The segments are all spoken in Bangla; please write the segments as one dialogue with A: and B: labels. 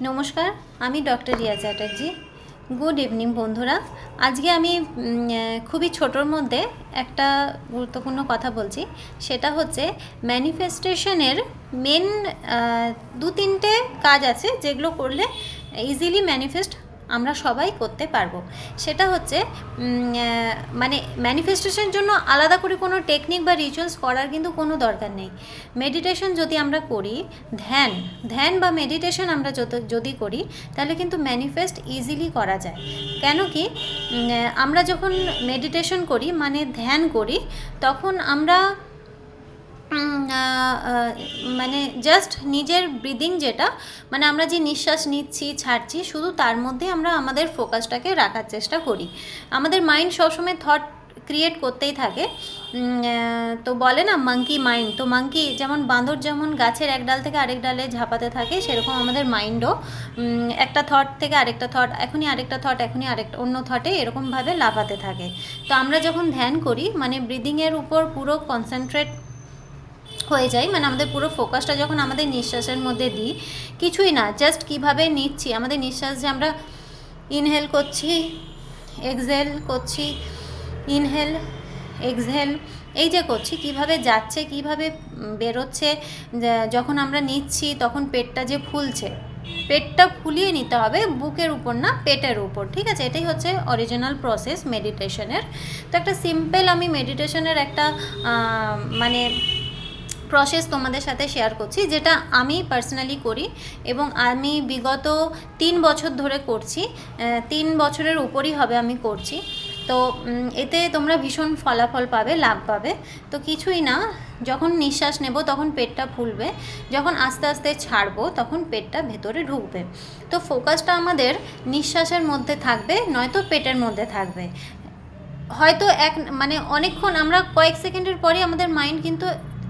A: নমস্কার, আমি doctor Riya Chatterjee. Good evening বন্ধুরা। আজকে আমি খুবই ছোটোর মধ্যে একটা গুরুত্বপূর্ণ কথা বলছি। সেটা হচ্ছে ম্যানিফেস্টেশনের মেন দু তিনটে কাজ আছে যেগুলো করলে ইজিলি ম্যানিফেস্ট আমরা সবাই করতে পারবো। সেটা হচ্ছে মানে ম্যানিফেস্টেশনের জন্য আলাদা করে কোনো টেকনিক বা রিচুয়ালস করার কিন্তু কোনো দরকার নেই। মেডিটেশন যদি আমরা করি, ধ্যান বা মেডিটেশন আমরা যদি করি, তাহলে কিন্তু ম্যানিফেস্ট ইজিলি করা যায়। কেন কি, আমরা যখন মেডিটেশন করি মানে ধ্যান করি, তখন আমরা মানে জাস্ট নিজের ব্রিদিং যেটা, মানে আমরা যে নিঃশ্বাস নিচ্ছি ছাড়ছি, শুধু তার মধ্যে আমরা আমাদের ফোকাসটাকে রাখার চেষ্টা করি। আমাদের মাইন্ড সবসময় থট ক্রিয়েট করতেই থাকে। তো বলে না মাঙ্কি মাইন্ড, তো মাঙ্কি যেমন বাঁদর যেমন গাছের এক ডাল থেকে আরেক ডালে ঝাঁপাতে থাকে, সেরকম আমাদের মাইন্ডও একটা থট থেকে আরেকটা থট, এখনই আরেকটা থট, এখনই আরেকটা অন্য থটে এরকমভাবে লাফাতে থাকে। তো আমরা যখন ধ্যান করি মানে ব্রিদিংয়ের উপর পুরো কনসেন্ট্রেট হয়ে যায়, মানে আমাদের পুরো ফোকাসটা যখন আমাদের নিঃশ্বাসের মধ্যে দিই, কিছুই না, জাস্ট কিভাবে নিচ্ছি, আমাদের নিঃশ্বাস যে আমরা ইনহেল করছি, এক্সহেল করছি, ইনহেল এক্সহেল এই যে করছি, কিভাবে যাচ্ছে, কিভাবে বেরোচ্ছে, যখন আমরা নিচ্ছি তখন পেটটা যে ফুলছে, পেটটা ফুলিয়ে নিতে হবে, বুকের উপর না, পেটের উপর, ঠিক আছে? এটাই হচ্ছে অরিজিনাল প্রসেস মেডিটেশনের। তো একটা সিম্পল আমি মেডিটেশনের একটা মানে প্রসেস তোমাদের সাথে শেয়ার করছি, যেটা আমি পার্সোনালি করি এবং আমি বিগত 3 বছর ধরে করছি। 3 বছরের উপরই হবে আমি করছি। তো এতে তোমরা ভীষণ ফলাফল পাবে, লাভ পাবে। তো কিছুই না, যখন নিঃশ্বাস নেব তখন পেটটা ফুলবে, যখন আস্তে আস্তে ছাড়বো তখন পেটটা ভেতরে ঢুকবে। তো ফোকাসটা আমাদের নিঃশ্বাসের মধ্যে থাকবে, নয়তো পেটের মধ্যে থাকবে। হয়তো মানে অনেকক্ষণ, আমরা কয়েক সেকেন্ডের পরে আমাদের মাইন্ড কিন্তু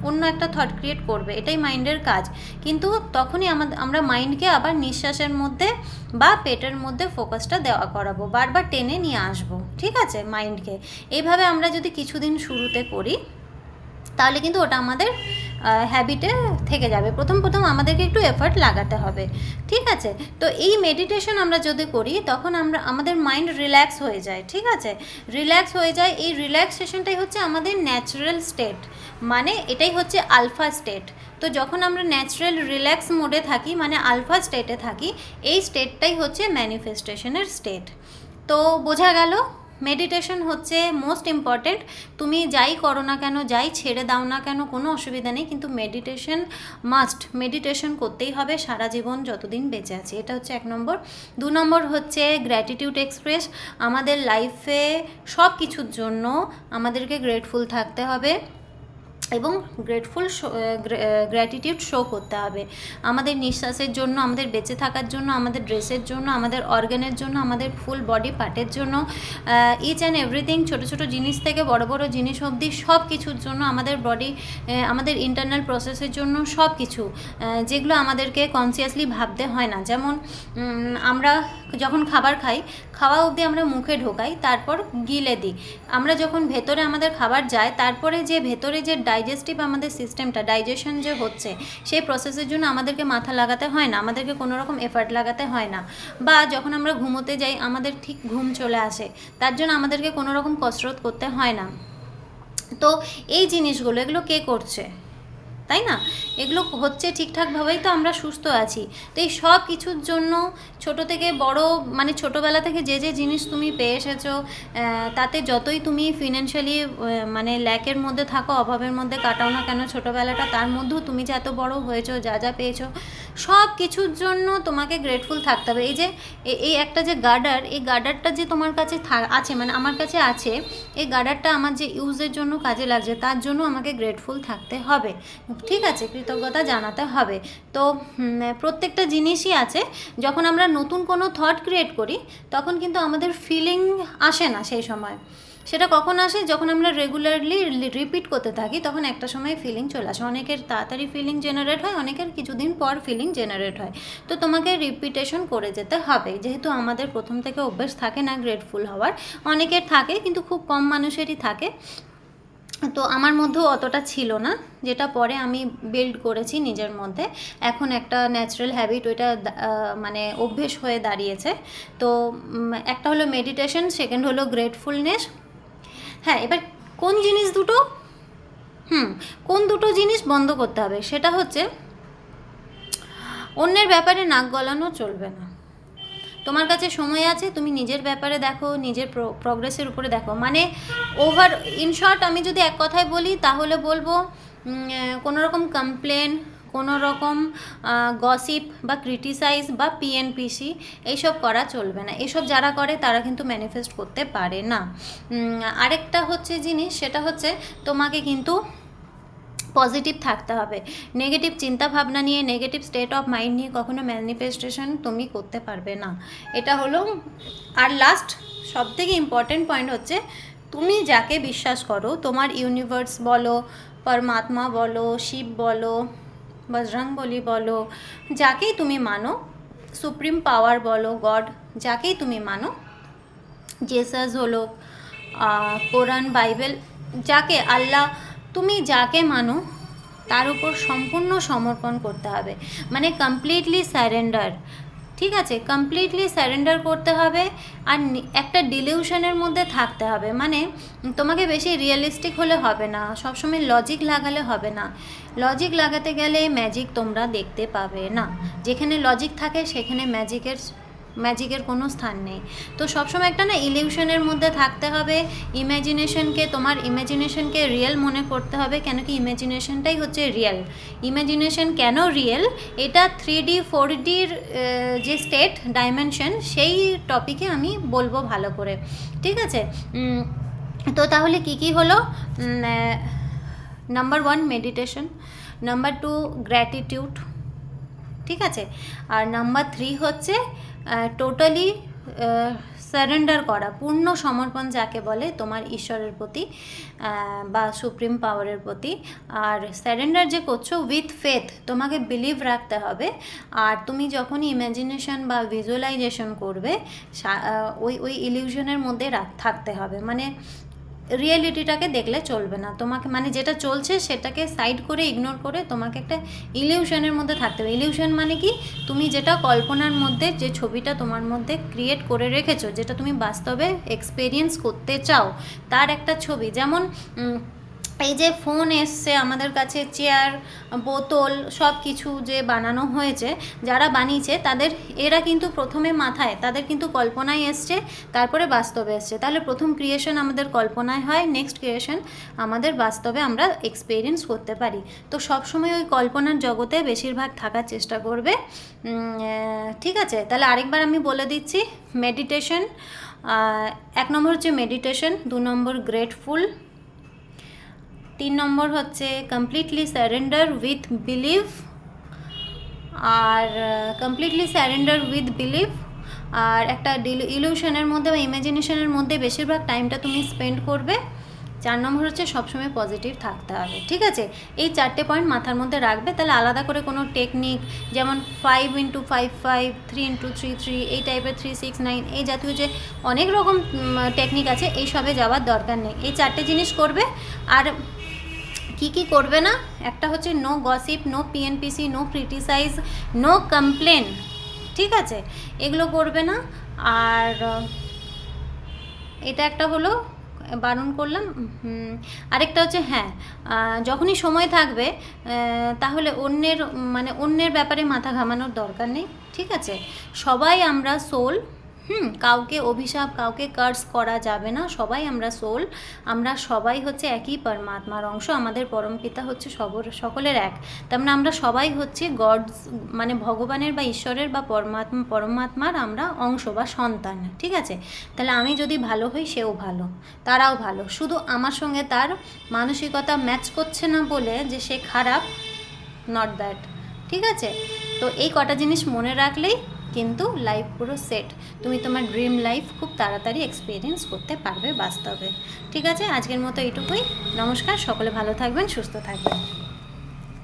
A: অন্য একটা থট ক্রিয়েট করবে, এটাই মাইন্ডের কাজ। কিন্তু তখনই আমরা মাইন্ডকে আবার নিঃশ্বাসের মধ্যে বা পেটের মধ্যে ফোকাসটা দেওয়া করাবো, বারবার টেনে নিয়ে আসবো, ঠিক আছে, মাইন্ডকে। এইভাবে আমরা যদি কিছুদিন শুরুতে করি, তাহলে কিন্তু ওটা আমাদের হ্যাবিটে থেকে যাবে। প্রথম আমাদেরকে একটু এফর্ট লাগাতে হবে, ঠিক আছে? তো এই মেডিটেশন আমরা যদি করি, তখন আমাদের মাইন্ড রিল্যাক্স হয়ে যায়, ঠিক আছে? রিল্যাক্স হয়ে যায়। এই রিল্যাক্সেশনটাই হচ্ছে আমাদের ন্যাচারাল স্টেট, মানে এটাই হচ্ছে আলফা স্টেট। তো যখন আমরা ন্যাচারাল রিল্যাক্স মোডে থাকি, মানে আলফা স্টেটে থাকি, এই স্টেটটাই হচ্ছে ম্যানিফেস্টেশনের স্টেট। তো বোঝা গেল, মেডিটেশন হচ্ছে মোস্ট ইম্পর্টেন্ট। তুমি যাই করো না কেন, যাই ছেড়ে দাও না কেন, কোনো অসুবিধা নেই, কিন্তু মেডিটেশন মাস্ট, মেডিটেশন করতেই হবে সারা জীবন যতদিন বেঁচে আছি। এটা হচ্ছে 1 নম্বর। 2 নম্বর হচ্ছে গ্র্যাটিটিউড এক্সপ্রেস। আমাদের লাইফে সব কিছুর জন্য আমাদেরকে গ্রেটফুল থাকতে হবে এবং গ্র্যাটিটিউড শো করতে হবে। আমাদের নিঃশ্বাসের জন্য, আমাদের বেঁচে থাকার জন্য, আমাদের ড্রেসের জন্য, আমাদের অর্গানের জন্য, আমাদের ফুল বডি পার্টের জন্য, ইচ অ্যান্ড এভরিথিং, ছোটো ছোটো জিনিস থেকে বড় বড় জিনিস অবধি সব কিছুর জন্য, আমাদের বডি, আমাদের ইন্টারনাল প্রসেসের জন্য সব কিছু, যেগুলো আমাদেরকে কনসিয়াসলি ভাবতে হয় না। যেমন আমরা যখন খাবার খাই, খাওয়া অবধি আমরা মুখে ঢোকাই, তারপর গিলে দিই। আমরা যখন ভেতরে আমাদের খাবার যায়, তারপরে যে ভেতরে যে ডাইজেস্টিভ আমাদের সিস্টেমটা, ডাইজেশন যে হচ্ছে, সেই প্রসেসের জন্য আমাদেরকে মাথা লাগাতে হয় না, আমাদেরকে কোনো রকম এফার্ট লাগাতে হয় না। বা যখন আমরা ঘুমোতে যাই, আমাদের ঠিক ঘুম চলে আসে, তার জন্য আমাদেরকে কোনো রকম কসরত করতে হয় না। তো এই জিনিসগুলো, এগুলো কে করছে, তাই না? এগুলো হচ্ছে ঠিকঠাকভাবেই তো আমরা সুস্থ আছি। তো এই সব কিছুর জন্য ছোট থেকে বড়, মানে ছোটোবেলা থেকে যে যে জিনিস তুমি পেয়ে এসেছো, তাতে যতই তুমি ফিনান্সিয়ালি মানে ল্যাকের মধ্যে থাকো, অভাবের মধ্যে কাটাও না কেন ছোটোবেলাটা, তার মধ্যেও তুমি যে এত বড় হয়েছো, যা যা পেয়েছো, সব কিছুর জন্য তোমাকে গ্রেটফুল থাকতে হবে। এই যে এই একটা যে গার্ডার, এই গার্ডারটা যে তোমার কাছে আছে, মানে আমার কাছে আছে, এই গার্ডারটা আমার যে ইউজের জন্য কাজে লাগছে, তার জন্য আমাকে গ্রেটফুল থাকতে হবে, ঠিক আছে? কৃতজ্ঞতা জানাতে হবে। তো প্রত্যেকটা জিনিসই আছে। যখন আমরা নতুন কোনো থট ক্রিয়েট করি, তখন কিন্তু আমাদের ফিলিং আসে না সেই সময়। সেটা কখন আসে? যখন আমরা রেগুলারলি রিপিট করতে থাকি, তখন একটা সময় ফিলিং চলে আসে। অনেকের তাড়াতাড়ি ফিলিং জেনারেট হয়, অনেকের কিছুদিন পর ফিলিং জেনারেট হয়। তো তোমাকে রিপিটেশন করে যেতে হবে, যেহেতু আমাদের প্রথম থেকে অভ্যেস থাকে না গ্রেটফুল হওয়ার। অনেকের থাকে, কিন্তু খুব কম মানুষেরই থাকে। তো আমার মধ্যেও অতটা ছিল না, যেটা পরে আমি বিল্ড করেছি নিজের মধ্যে। এখন একটা ন্যাচারাল হ্যাবিট, ওইটা মানে অভ্যেস হয়ে দাঁড়িয়েছে। তো একটা হলো মেডিটেশন, সেকেন্ড হলো গ্রেটফুলনেস। হ্যাঁ, এবার কোন জিনিস দুটো কোন দুটো জিনিস বন্ধ করতে হবে, সেটা হচ্ছে অন্যের ব্যাপারে নাক গলানো চলবে না। তোমার কাছে সময় আছে, তুমি নিজের ব্যাপারে দেখো, নিজের প্রগ্রেসের উপরে দেখো। মানে ওভার ইন শর্ট আমি যদি এক কথায় বলি তাহলে বলবো কোনো রকম কমপ্লেন, কোনো রকম গসিপ বা ক্রিটিসাইজ বা পিএনপিসি এইসব করা চলবে না। এসব যারা করে তারা কিন্তু ম্যানিফেস্ট করতে পারে না। আরেকটা হচ্ছে জিনিস, সেটা হচ্ছে তোমাকে কিন্তু পজিটিভ থাকতে হবে। নেগেটিভ চিন্তা ভাবনা নিয়ে, নেগেটিভ স্টেট অফ মাইন্ড নিয়ে কখনো ম্যানিফেস্টেশন তুমি করতে পারবে না। এটা হলো। আর লাস্ট সবথেকে ইম্পর্টেন্ট পয়েন্ট হচ্ছে, তুমি যাকে বিশ্বাস করো, তোমার ইউনিভার্স বলো, পরমাত্মা বলো, শিব বলো, বজরংবলী বলো, যাকেই তুমি মানো, সুপ্রিম পাওয়ার বলো, গড, যাকেই তুমি মানো, জেসাস হলো, কোরআন, বাইবেল, যাকে, আল্লাহ, তুমি যাকে মানো তার উপর সম্পূর্ণ সমর্পণ করতে হবে। মানে কমপ্লিটলি স্যারেন্ডার। ঠিক আছে, কমপ্লিটলি স্যারেন্ডার করতে হবে। আর একটা ডিলিউশনের মধ্যে থাকতে হবে। মানে তোমাকে বেশি রিয়েলিস্টিক হলে হবে না, সবসময় লজিক লাগালে হবে না। লজিক লাগাতে গেলে ম্যাজিক তোমরা দেখতে পাবে না। যেখানে লজিক থাকে সেখানে ম্যাজিকের কোনো স্থান নেই। তো সবসময় একটা না ইলিউশনের মধ্যে থাকতে হবে। তোমার ইমাজিনেশনকে রিয়েল মনে করতে হবে, কেন কি ইমাজিনেশনটাই হচ্ছে রিয়েল। ইমাজিনেশন কেন রিয়েল, এটা 3D 4Dর যে স্টেট ডাইমেনশন, সেই টপিকে আমি বলবো ভালো করে। ঠিক আছে, তো তাহলে কি হলো? নাম্বার 1 মেডিটেশন, নাম্বার 2 গ্র্যাটিটিউড, ঠিক আছে, আর নাম্বার 3 হচ্ছে টোটালি সারেন্ডার করা, পূর্ণ সমর্পণ যাকে বলে তোমার ঈশ্বরের প্রতি বা সুপ্রিম পাওয়ারের প্রতি। আর সারেন্ডার যে করছো উইথ ফেথ, তোমাকে বিলিভ রাখতে হবে। আর তুমি যখনই ইমাজিনেশন বা ভিজুয়ালাইজেশন করবে, ওই ইলিউশনের মধ্যে থাকতে হবে। মানে রিয়েলিটিটাকে দেখলে চলবে না তোমাকে, মানে যেটা চলছে সেটাকে সাইড করে, ইগনোর করে তোমাকে একটা ইলিউশনের মধ্যে থাকতে হবে। ইলিউশন মানে কি? তুমি যেটা কল্পনার মধ্যে, যে ছবিটা তোমার মধ্যে ক্রিয়েট করে রেখেছো, যেটা তুমি বাস্তবে এক্সপেরিয়েন্স করতে চাও, তার একটা ছবি। যেমন এই যে ফোন এসছে আমাদের কাছে, চেয়ার, বোতল, সব কিছু যে বানানো হয়েছে, যারা বানিয়েছে এরা কিন্তু প্রথমে মাথায় তাদের কিন্তু কল্পনায় এসছে, তারপরে বাস্তবে এসছে। তাহলে প্রথম ক্রিয়েশন আমাদের কল্পনায় হয়, নেক্সট ক্রিয়েশন আমাদের বাস্তবে আমরা এক্সপেরিয়েন্স করতে পারি। তো সবসময় ওই কল্পনার জগতে বেশিরভাগ থাকার চেষ্টা করবে। ঠিক আছে, তাহলে আরেকবার আমি বলে দিচ্ছি। মেডিটেশন, 1 নম্বর হচ্ছে মেডিটেশন, 2 নম্বর গ্রেটফুল, 3 নম্বর হচ্ছে কমপ্লিটলি সারেন্ডার উইথ বিলিভ। আর কমপ্লিটলি সারেন্ডার উইথ বিলিভ আর একটা ইলিউশনের মধ্যে বা ইমাজিনেশনের মধ্যে বেশিরভাগ টাইমটা তুমি স্পেন্ড করবে। 4 নম্বর হচ্ছে সবসময় পজিটিভ থাকতে হবে। ঠিক আছে, এই 4টে পয়েন্ট মাথার মধ্যে রাখবে। তাহলে আলাদা করে কোনো টেকনিক, যেমন 5 × 5 5, 3 × 3 3, এই টাইপের 3 6 9, এই জাতীয় যে অনেক রকম টেকনিক আছে, এই সবে যাওয়ার দরকার নেই। এই 4টে জিনিস করবে। আর কি করবে না, একটা হচ্ছে no gossip, no PNPC, no criticise, no complain. ঠিক আছে, এগুলো করবে না। আর এটা একটা হলো, বারণ করলাম। আরেকটা হচ্ছে, হ্যাঁ, যখনই সময় থাকবে তাহলে অন্যের ব্যাপারে মাথা ঘামানোর দরকার নেই। ঠিক আছে, সবাই আমরা সোল। কাউকে অভিশাপ, কাউকে কার্স করা যাবে না। সবাই আমরা সোল, আমরা সবাই হচ্ছে একই পরমাত্মার অংশ। আমাদের পরমপিতা হচ্ছে সকলের এক। তার মানে আমরা সবাই হচ্ছে গডস, মানে ভগবানের বা ঈশ্বরের বা পরমাত্মার আমরা অংশ বা সন্তান। ঠিক আছে, তাহলে আমি যদি ভালো হই, সেও ভালো, তারাও ভালো। শুধু আমার সঙ্গে তার মানসিকতা ম্যাচ করছে না বলে যে সে খারাপ, নট দ্যাট। ঠিক আছে, তো এই কটা জিনিস মনে রাখলেই কিন্তু লাইফ পুরো সেট। তুমি তোমার ড্রিম লাইফ খুব তাড়াতাড়ি এক্সপিরিয়েন্স করতে পারবে বাস্তবে। ঠিক আছে, আজকের মতো এইটুকুই। নমস্কার, সকলে ভালো থাকবেন, সুস্থ থাকবেন।